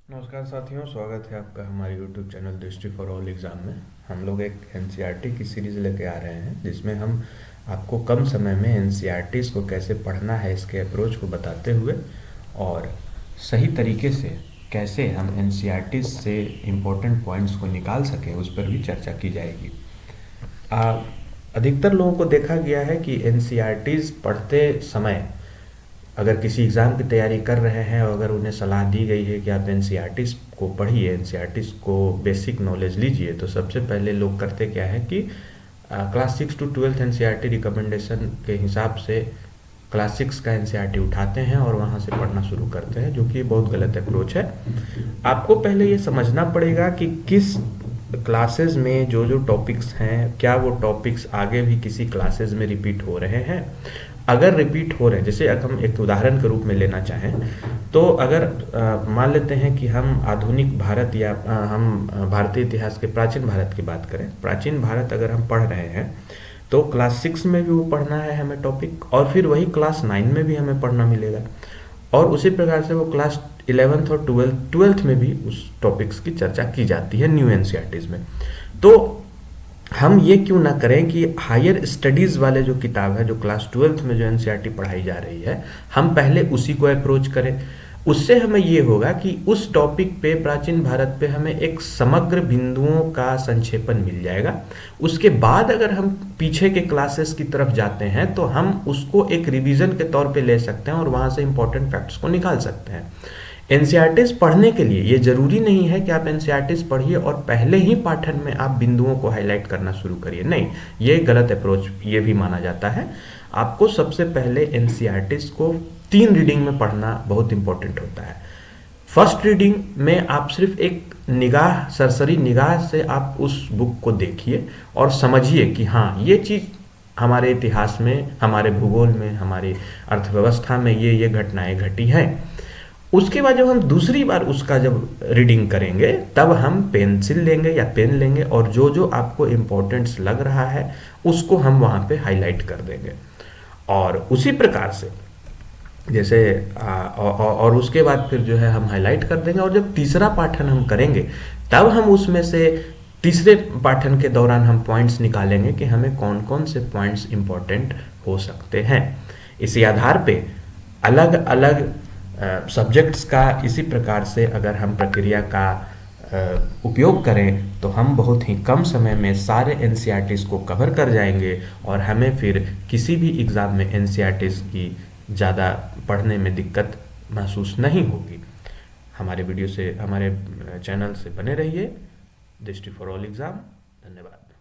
नमस्कार साथियों, स्वागत है आपका हमारे YouTube चैनल दृष्टि फॉर ऑल एग्ज़ाम में। हम लोग एक एनसीईआरटी की सीरीज़ लेके आ रहे हैं जिसमें हम आपको कम समय में एनसीईआरटीज़ को कैसे पढ़ना है इसके अप्रोच को बताते हुए और सही तरीके से कैसे हम एनसीईआरटीज़ से इम्पोर्टेंट पॉइंट्स को निकाल सकें उस पर भी चर्चा की जाएगी। आ, अधिकतर लोगों को देखा गया है कि एनसीईआरटीज़ पढ़ते समय अगर किसी एग्ज़ाम की तैयारी कर रहे हैं और अगर उन्हें सलाह दी गई है कि आप एनसीईआरटीज़ को पढ़िए, एनसीईआरटीज़ को बेसिक नॉलेज लीजिए, तो सबसे पहले लोग करते क्या है कि class 6 to 12th NCERT recommendation के हिसाब से क्लास 6 का एनसीईआरटी उठाते हैं और वहाँ से पढ़ना शुरू करते हैं, जो कि बहुत गलत अप्रोच है। आपको पहले ये समझना पड़ेगा कि किस क्लासेस में जो जो टॉपिक्स हैं, क्या वो टॉपिक्स आगे भी किसी क्लासेस में रिपीट हो रहे हैं। अगर रिपीट हो रहे हैं, जैसे अगर हम एक उदाहरण के रूप में लेना चाहें, तो अगर मान लेते हैं कि हम आधुनिक भारत या हम भारतीय इतिहास के प्राचीन भारत की बात करें, प्राचीन भारत अगर हम पढ़ रहे हैं तो क्लास 6 में भी वो पढ़ना है हमें टॉपिक, और फिर वही क्लास 9 में भी हमें पढ़ना मिलेगा, और उसी प्रकार से वो क्लास 11th और 12th में भी उस टॉपिक्स की चर्चा की जाती है न्यू एनसीईआरटीज में। तो हम ये क्यों ना करें कि हायर स्टडीज़ वाले जो किताब है, जो क्लास 12th में जो एनसीईआरटी पढ़ाई जा रही है, हम पहले उसी को अप्रोच करें। उससे हमें ये होगा कि उस टॉपिक पे, प्राचीन भारत पे, हमें एक समग्र बिंदुओं का संक्षेपण मिल जाएगा। उसके बाद अगर हम पीछे के क्लासेस की तरफ जाते हैं तो हम उसको एक रिवीजन के तौर पे ले सकते हैं और वहाँ से इंपॉर्टेंट फैक्ट्स को निकाल सकते हैं। एनसीईआरटीज पढ़ने के लिए ये जरूरी नहीं है कि आप एनसीईआरटीज पढ़िए और पहले ही पाठन में आप बिंदुओं को हाईलाइट करना शुरू करिए। नहीं, ये गलत अप्रोच ये भी माना जाता है। आपको सबसे पहले एनसीईआरटीज को 3 रीडिंग में पढ़ना बहुत इंपॉर्टेंट होता है। फर्स्ट रीडिंग में आप सिर्फ एक निगाह, सरसरी निगाह से आप उस बुक को देखिए और समझिए कि हाँ, ये चीज़ हमारे इतिहास में, हमारे भूगोल में, हमारी अर्थव्यवस्था में ये घटनाएं घटी हैं। उसके बाद जब हम दूसरी बार उसका जब रीडिंग करेंगे तब हम पेंसिल लेंगे या पेन लेंगे और जो जो आपको इम्पोर्टेंट्स लग रहा है उसको हम वहाँ पे हाईलाइट कर देंगे। और उसी प्रकार से जैसे और उसके बाद फिर जो है हम हाईलाइट कर देंगे, और जब तीसरा पाठन हम करेंगे तब हम उसमें से तीसरे पाठन के दौरान हम पॉइंट्स निकालेंगे कि हमें कौन कौन से पॉइंट्स इम्पोर्टेंट हो सकते हैं। इसी आधार पे अलग अलग सब्जेक्ट्स का इसी प्रकार से अगर हम प्रक्रिया का उपयोग करें तो हम बहुत ही कम समय में सारे एनसीईआरटीज़ को कवर कर जाएंगे और हमें फिर किसी भी एग्ज़ाम में एनसीईआरटीज़ की ज़्यादा पढ़ने में दिक्कत महसूस नहीं होगी। हमारे वीडियो से, हमारे चैनल से बने रहिए। दृष्टि फॉर ऑल एग्ज़ाम। धन्यवाद।